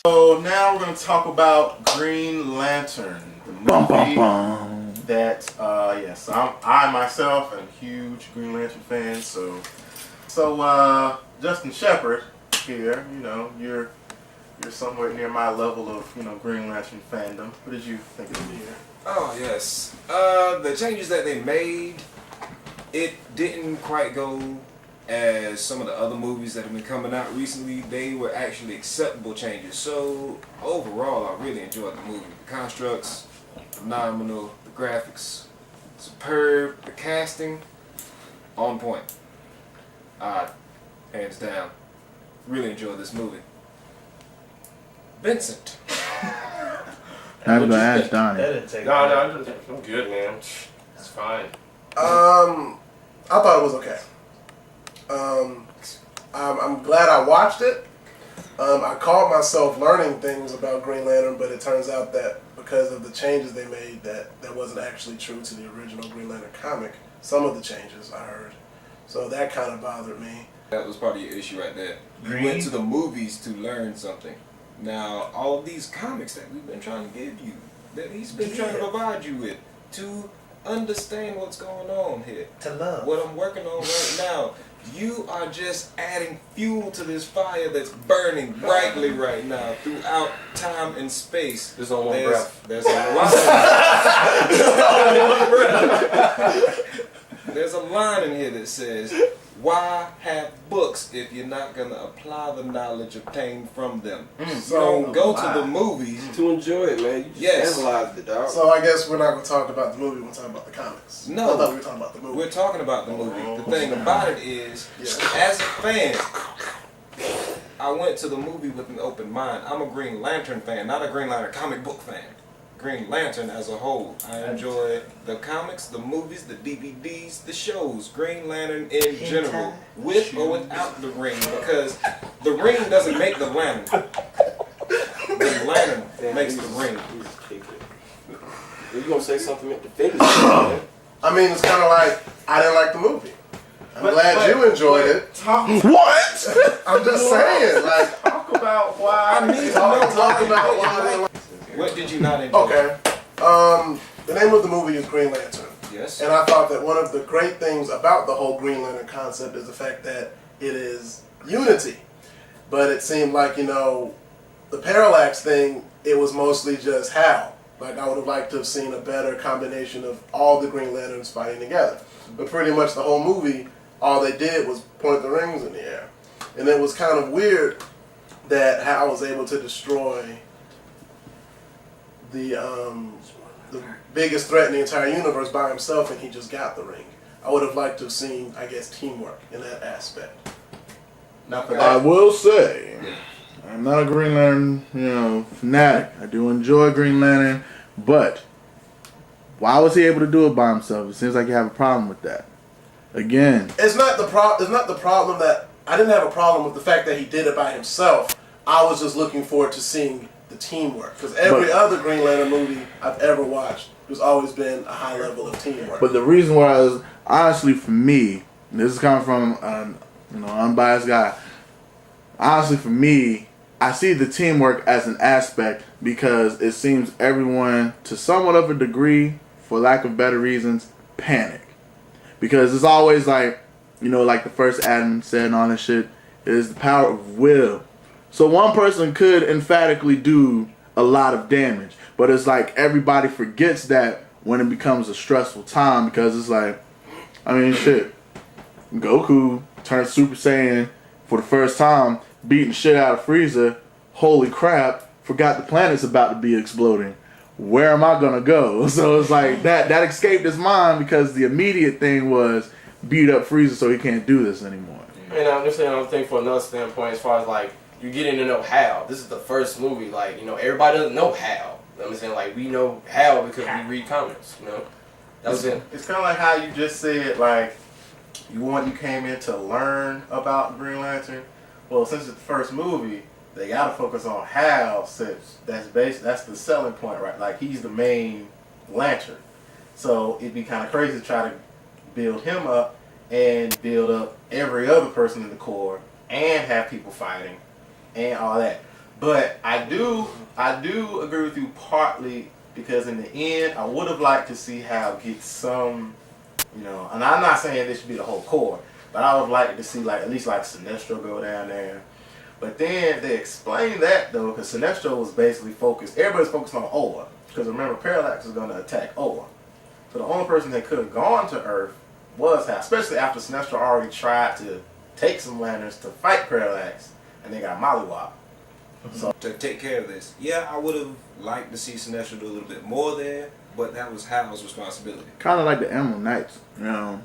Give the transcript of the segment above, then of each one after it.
So now we're going to talk about Green Lantern, the movie that, yes, I myself am a huge Green Lantern fan. So Justin Shepard here, you're somewhere near my level of, Green Lantern fandom. What did you think of the year? Oh, yes. The changes that they made, it didn't quite go as some of the other movies that have been coming out recently. They were actually acceptable changes. So, overall, I really enjoyed the movie. The constructs, phenomenal. The graphics, superb. The casting, on point. Hands down. Really enjoyed this movie. Vincent. I was gonna ask Donnie. No, I'm good, man. It's fine. I thought it was okay. I'm glad I watched it. I caught myself learning things about Green Lantern, but it turns out that because of the changes they made, that wasn't actually true to the original Green Lantern comic. Some of the changes I heard, so that kind of bothered me. That was part of your issue right there. You went to the movies to learn something. Now, all of these comics that we've been trying to give you, that he's been trying to provide you with, to understand what's going on here. To love. What I'm working on right now, you are just adding fuel to this fire that's burning brightly right now throughout time and space. There's only one breath. There's a line in here that says, why have books if you're not going to apply the knowledge obtained from them? You don't go to the movies To enjoy it, man. You just analyze the dog. So I guess we're not going to talk about the movie. We're talking about the comics. No. I thought we were talking about the movie. We're talking about the movie. The thing about it is, as a fan, I went to the movie with an open mind. I'm a Green Lantern fan, not a Green Lantern comic book fan. Green Lantern as a whole. I enjoy the comics, the movies, the DVDs, the shows, Green Lantern in general, with or without the ring, because the ring doesn't make the lantern. The lantern makes the ring. You gonna say something to defend it, man? I mean, it's kind of like I didn't like the movie. I'm glad you enjoyed it. What? I'm just saying, like, Talk about why. I need to talk about why I didn't like. What did you not enjoy? Okay. The name of the movie is Green Lantern. Yes. And I thought that one of the great things about the whole Green Lantern concept is the fact that it is unity. But it seemed like, the Parallax thing, it was mostly just Hal. Like, I would have liked to have seen a better combination of all the Green Lanterns fighting together. But pretty much the whole movie, all they did was point the rings in the air. And it was kind of weird that Hal was able to destroy the biggest threat in the entire universe by himself, and he just got the ring. I would have liked to have seen, I guess, teamwork in that aspect. I will say, I'm not a Green Lantern, fanatic. I do enjoy Green Lantern, but why was he able to do it by himself? It seems like you have a problem with that. Again, It's not the problem that I didn't have a problem with the fact that he did it by himself. I was just looking forward to seeing the teamwork, because every other Green Lantern movie I've ever watched, there's always been a high level of teamwork. but the reason why is, honestly, for me, this is coming from an unbiased guy. Honestly, for me, I see the teamwork as an aspect because it seems everyone, to somewhat of a degree, for lack of better reasons, panic. Because it's always like, like the first Adam said and all this shit, is the power of will. So one person could emphatically do a lot of damage, but it's like everybody forgets that when it becomes a stressful time, because it's like, shit, Goku turned Super Saiyan for the first time, beating shit out of Frieza. Holy crap, forgot the planet's about to be exploding. Where am I gonna go? So it's like that escaped his mind because the immediate thing was beat up Frieza so he can't do this anymore. And I'm just saying, I'm thinking for another standpoint, as far as like you're getting to know Hal. This is the first movie, like, everybody doesn't know Hal. I'm saying, like, we know Hal because we read comics, That was it. It's kind of like how you just said, like, you came in to learn about Green Lantern. Well, since it's the first movie, they gotta focus on Hal, since that's the selling point, right? Like, he's the main lantern. So it'd be kind of crazy to try to build him up and build up every other person in the Corps and have people fighting and all that. But I do agree with you partly because in the end, I would have liked to see Hal get some, you know, and I'm not saying this should be the whole core, but I would have liked to see like at least like Sinestro go down there. But then they explained that though, because Sinestro was basically focused. Everybody's focused on Oa, because remember Parallax was going to attack Oa. So the only person that could have gone to Earth was Hal, especially after Sinestro already tried to take some lanterns to fight Parallax, and they got mollywopped. So To take care of this, yeah, I would have liked to see Sinestro do a little bit more there, but that was Hal's responsibility. Kind of like the Emerald Knights, you know.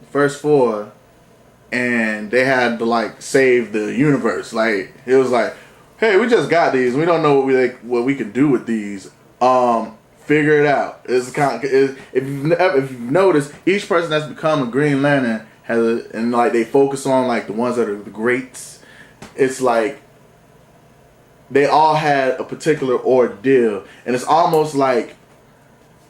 First 4, and they had to like save the universe. Like it was like, hey, we just got these. We don't know what we can do with these. Figure it out. It's kind of, if you've noticed, each person that's become a Green Lantern has and like they focus on like the ones that are the greats. It's like they all had a particular ordeal, and it's almost like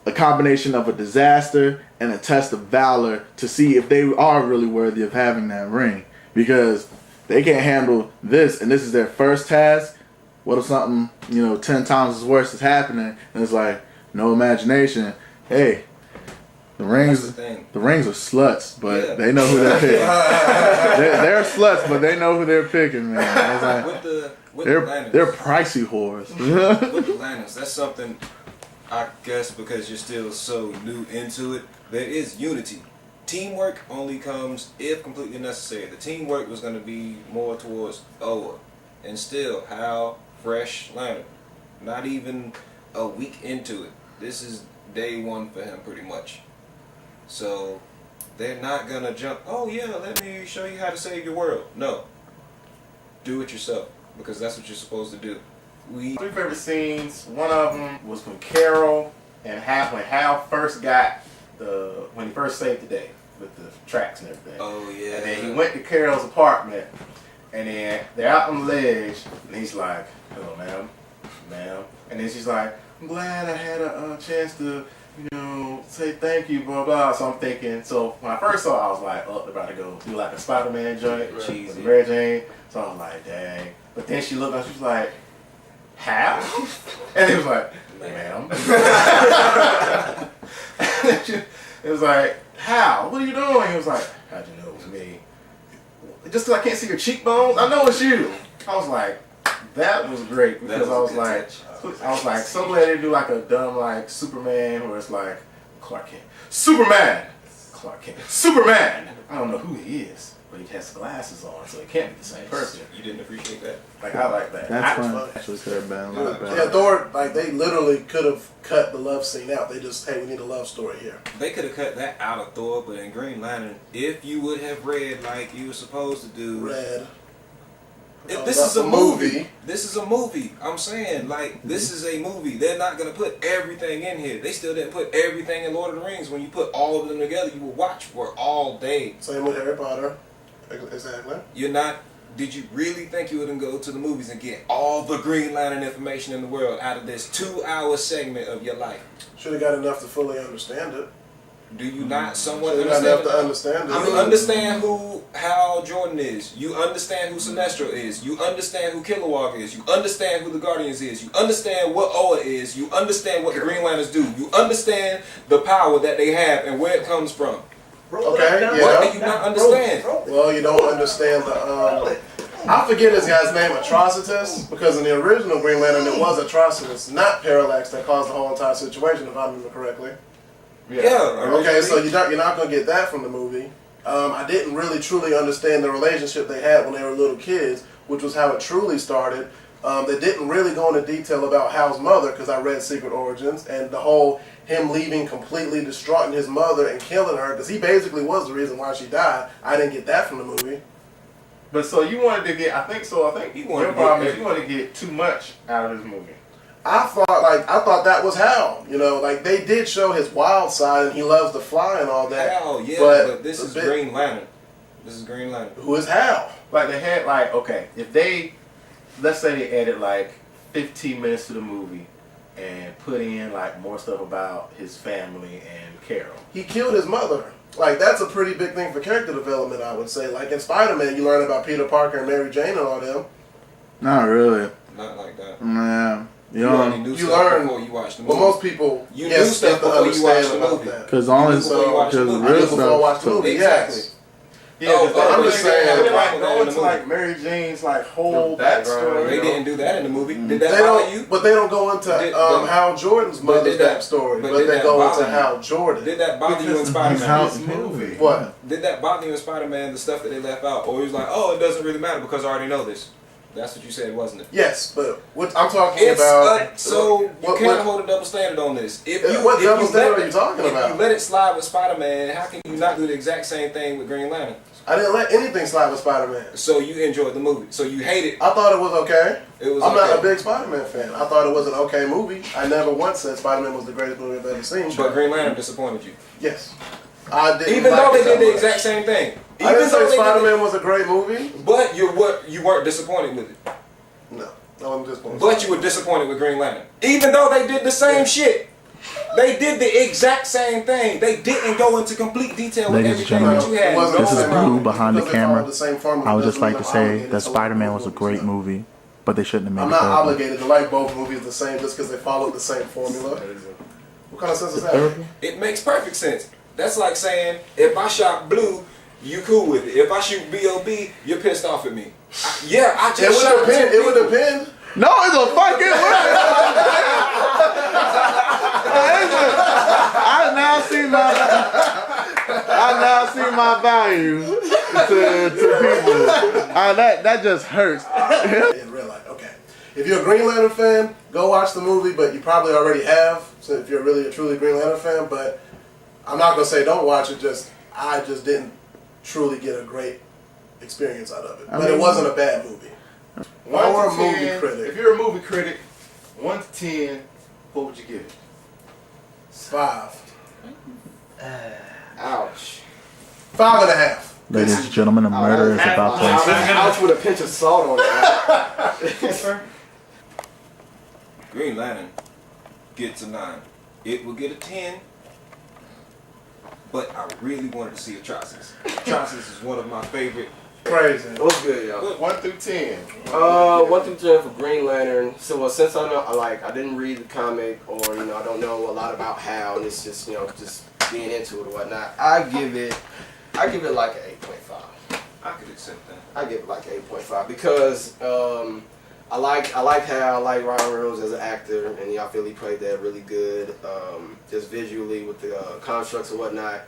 a combination of a disaster and a test of valor to see if they are really worthy of having that ring, because they can't handle this, and this is their first task. What if something 10 times as worse is happening, and it's like no imagination? Hey, the rings are sluts, but Yeah. they know who they're picking. they're sluts, but they know who they're picking, man. It's like, With the lanterns, they're pricey whores. with the lanterns, that's something. I guess because you're still so new into it, there is unity. Teamwork only comes if completely necessary. The teamwork was going to be more towards Oa, and still Hal, fresh Lantern, not even a week into it. This is day 1 for him, pretty much. So they're not gonna jump. Oh yeah, let me show you how to save your world. No, do it yourself, because that's what you're supposed to do. three favorite scenes. One of them was when Carol and Hal, when Hal first got when he first saved the day with the tracks and everything. Oh yeah. And then he went to Carol's apartment, and then they're out on the ledge, and he's like, "Hello, ma'am," and then she's like, "I'm glad I had a chance to, say thank you, blah blah." So I'm thinking. So when I first saw it, I was like, "Oh, they're about to go do like a Spider-Man joint with Cheesy. Mary Jane." So I was like, "Dang!" But then she looked, and she was like, "Hal?" And he was like, "Ma'am." It was like, "Hal, what are you doing?" He was like, "How'd you know it was me?" Just 'cause I can't see your cheekbones, I know it's you. I was like, that was great, because That was a I was like, so glad they do like a dumb like Superman where it's like Clark Kent, Superman, Clark Kent, Superman. I don't know who he is, but he has glasses on, so he can't be the same person. You didn't appreciate that? Like I like that. That's I- fun. Actually, could have been a lot better. Yeah, Thor, like they literally could have cut the love scene out. They just, hey, we need a love story here. They could have cut that out of Thor, but in Green Lantern, if you would have read like you were supposed to do. Red. This is a movie. This is a movie. I'm saying, like, this is a movie. They're not gonna put everything in here. They still didn't put everything in Lord of the Rings. When you put all of them together, you will watch for all day. Same with Harry Potter. Exactly. You're not. Did you really think you would go to the movies and get all the Green Lantern information in the world out of this 2-hour segment of your life? Should have got enough to fully understand it. Do you not somewhat Should have got enough to understand? understand it. You understand who Hal Jordan is. You understand who Sinestro is. You understand who Kilowog is. You understand who the Guardians is. You understand what Oa is. You understand what the Green Lanterns do. You understand the power that they have and where it comes from. Okay, What yeah. do you not understand? Well, you don't understand the. I forget his guy's name, Atrocitus, because in the original Green Lantern it was Atrocitus, not Parallax, that caused the whole entire situation, if I remember correctly. Yeah. Okay, so you're not going to get that from the movie. I didn't really truly understand the relationship they had when they were little kids, which was how it truly started. They didn't really go into detail about Hal's mother, because I read Secret Origins, and the whole him leaving completely distraught in his mother and killing her, because he basically was the reason why she died. I didn't get that from the movie. But so you wanted to get, I think You wanted your to problem get is you want to get too much out of this movie. I thought that was Hal. Like they did show his wild side, and he loves to fly and all that. Hal, yeah, but this is a bit- Green Lantern. This is Green Lantern. Who is Hal? Like they had like, okay, if they, let's say they added like 15 minutes to the movie and put in like more stuff about his family and Carol. He killed his mother. Like that's a pretty big thing for character development, I would say. Like in Spider-Man, you learn about Peter Parker and Mary Jane and all them. Not really. like that. Yeah. You only You knew You stuff learn- before you watched the movie. Well, most people You yes, knew stuff get to before you watched understand the about movie. that. because only Before you watch the because movie. I real knew before I watched stuff. the movie. Exactly. Yes. Yeah, Oh, but I'm just saying, even like in going the to like Mary Jane's like whole The background, backstory. They you know? didn't do that in the movie. Did They that bother you? don't, but they don't go into But- Hal Jordan's but mother's did that- backstory, but but did they that go bother into you? Hal Jordan. Did that bother you in Because Spider-Man? How- this movie. What? Did that bother you in Spider-Man? The stuff that they left out, or he was like, "Oh, it doesn't really matter because I already know this." That's what you said, wasn't it? Yes, but what I'm talking It's about. so you what- can't what- hold a double standard on this. If Yeah, you what if double you standard let are you talking if about? you let it slide with Spider-Man, how can you not do the exact same thing with Green Lantern? I didn't let anything slide with Spider-Man. So you enjoyed the movie. So you hate it. I thought it was okay. It was. I'm okay. not a big Spider-Man fan. I thought it was an okay movie. I never once said Spider-Man was the greatest movie I've ever seen. But Green Lantern disappointed you. Yes. I didn't Even like though they it did that the much. exact same thing. I didn't Even though say they did Spider-Man was a great movie. it- But you weren't disappointed with it. No. I wasn't disappointed. But you were disappointed with Green Lantern. Even though they did the same shit. They did the exact same thing. They didn't go into complete detail with Ladies and everything that gentlemen, you had. It wasn't this the is same Blue movie. behind the Because they followed camera. the same formula I would doesn't just like mean to I'm say obligated that to like Spider-Man both was a movies. great movie, but they shouldn't have made I'm a not third one. obligated to like both movies the same just because they followed the same formula. What kind of sense is that? Third one? It makes perfect sense. That's like saying, if I shot Blue, you cool with it. If I shoot B.O.B., you're pissed off at me. I just It shot would depend. two It would people. depend. No, it's a fucking I now see my value to people. That just hurts. In real life, okay. If you're a Green Lantern fan, go watch the movie, but you probably already have. So if you're really a truly Green Lantern fan, but I'm not gonna say don't watch it. I just didn't truly get a great experience out of it. But it wasn't a bad movie. One Or to a movie 10, critic. If you're a movie critic, 1 to 10, what would you give it? 5. Ouch. 5.5. Ladies and gentlemen, a murder is about to... Ouch with a pinch of salt on it. Green Lantern gets a 9. It will get a 10. But I really wanted to see Atrocitus. Atrocitus is one of my favorite. Crazy. What's good, y'all? 1 through 10. 1 through 10 for Green Lantern. So since I know, I didn't read the comic, or I don't know a lot about Hal, and it's just just being into it or whatnot. I give it like an 8.5. I could accept that. I give it like an 8.5 because I like Hal, I like Ryan Reynolds as an actor, and I feel he played that really good, just visually with the constructs and whatnot.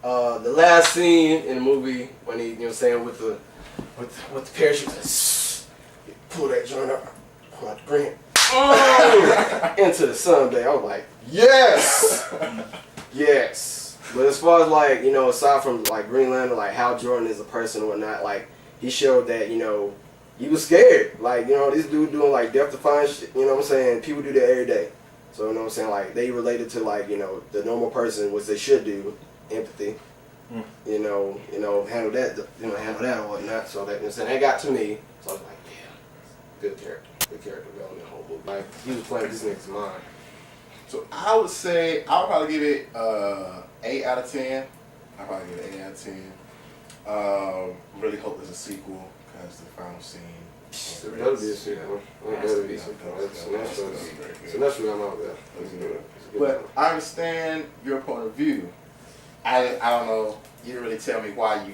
The last scene in the movie when he, with the parachute, he pull that joint up, pull out the green, into the sun, babe. I was like, yes, yes. But as far as aside from Green Lantern, Hal Jordan is a person or whatnot, he showed that he was scared. This dude doing death-defying shit. You know what I'm saying? People do that every day. So you know what I'm saying? They related to the normal person, which they should do. Empathy, handle that, handle that or whatnot. So that, that got to me. So I was like, yeah, good character development, whole movie. He was playing this nigga's mind. So I would say I would probably give it 8 out of 10. I'd probably give it 8 out of 10. Really hope there's a sequel because the final scene. That'll be a sequel. That'll be a sequel. So that's what I'm out there. But I understand your point of view. I don't know. You didn't really tell me why you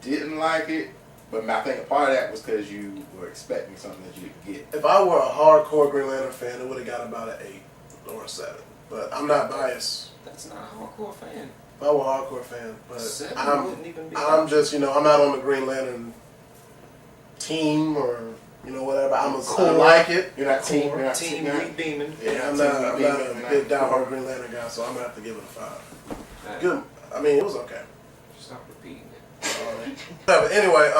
didn't like it, but I think a part of that was because you were expecting something that you didn't get. If I were a hardcore Green Lantern fan, it would have got about an 8 or a 7. But I'm not biased. That's not a hardcore fan. If I were a hardcore fan, but 7 wouldn't even be. I'm just, I'm not on the Green Lantern team or, whatever. I like it. You're not team. You're not Team team. Demon. Yeah, I'm not a big diehard Green Lantern guy, so I'm gonna have to give it a 5. Good. I mean, it was okay. Stop repeating it. But anyway,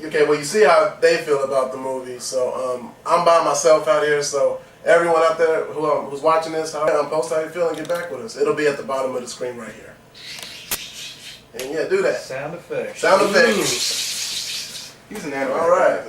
okay, well, you see how they feel about the movie. So I'm by myself out here. So everyone out there who's watching this, post how you feel and get back with us. It'll be at the bottom of the screen right here. And yeah, do that. Sound effects. Sound effects. He's an animal. All right.